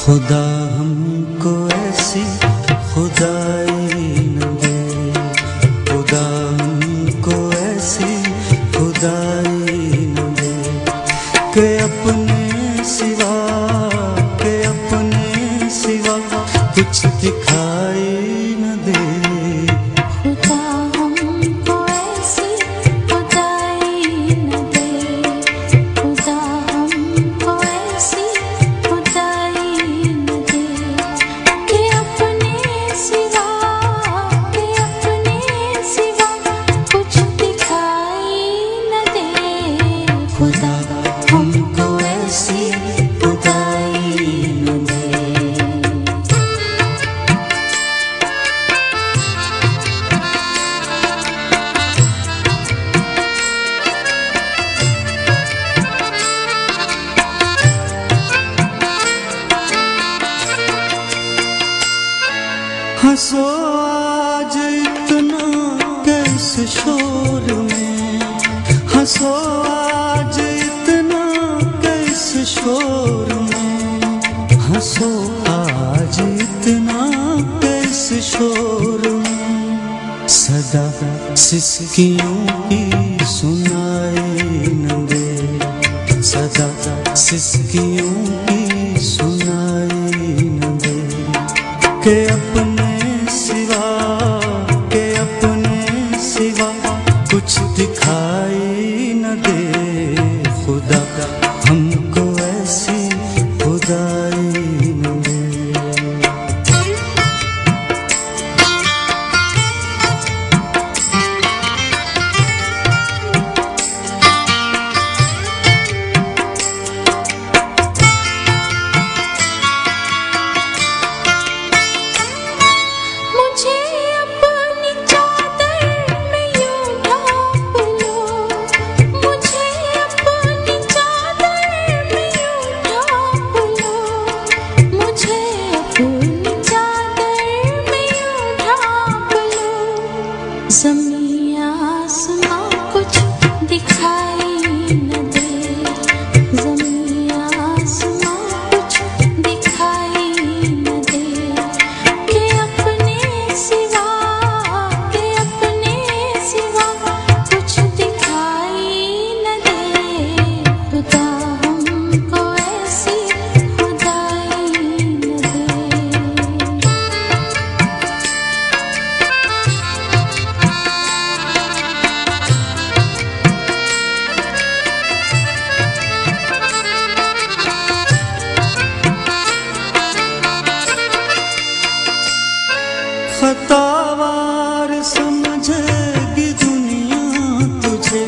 खुदा हमको ऐसी खुदाई न दे, खुदा हमको ऐसी खुदाई न दे कि अपने सिवा कुछ दिखाई न दे। खुदा हमको ऐसी खुदाई न दे, खुदा हमको ऐसी खुदाई न दे कि अपने सिवा कुछ दिखाई न दे। खुदा हमको ऐसी खुदाई न दे। हंसो आज इतना कैस शोर में, हंसो आज इतना कैस शोर में, हंसो आज इतना कैस शोर में। सदा सिसकियों की सुनाई न दे, सदा सिसकियों की सुनाई न दे कि अपने कुछ दिखाई न दे। खुदा हमको ऐसी खुदाई न दे। ज़मीं आसमां कुछ दिखाई न दे, ज़मीं आसमां कुछ दिखाई न दे कि अपने सिवा कुछ दिखाई न दे। खुदा हमको ऐसी खुदाई न दे। खतावार समझेगी दुनिया तुझे,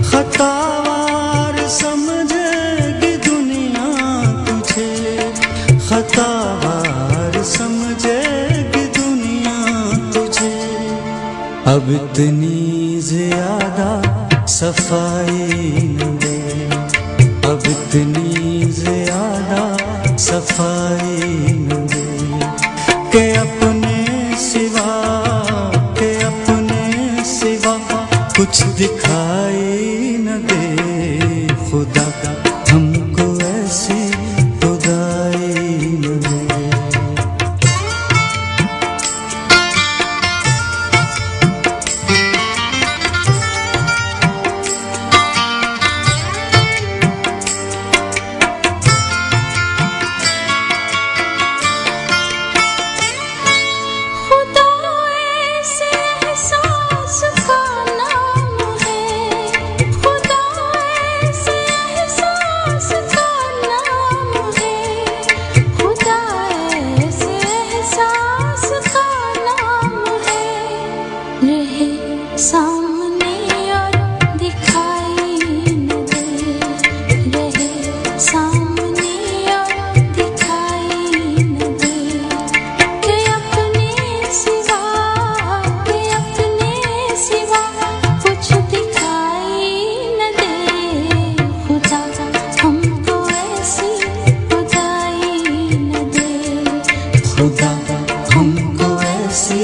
खतावार समझेगी दुनिया तुझे, खतावार समझेगी दुनिया तुझे। अब इतनी ज्यादा सफाई न दे, अब इतनी ज्यादा सफाई न दे कि अपने कुछ दिखाई न दे। खुदा हमको ऐसी खुदाई न दे। सामने और दिखाई न दे, रहे सामने और दिखाई न दे कि अपने सिवा कुछ दिखाई न दे। खुदा हमको ऐसी खुदाई न दे, खुदा हमको ऐसी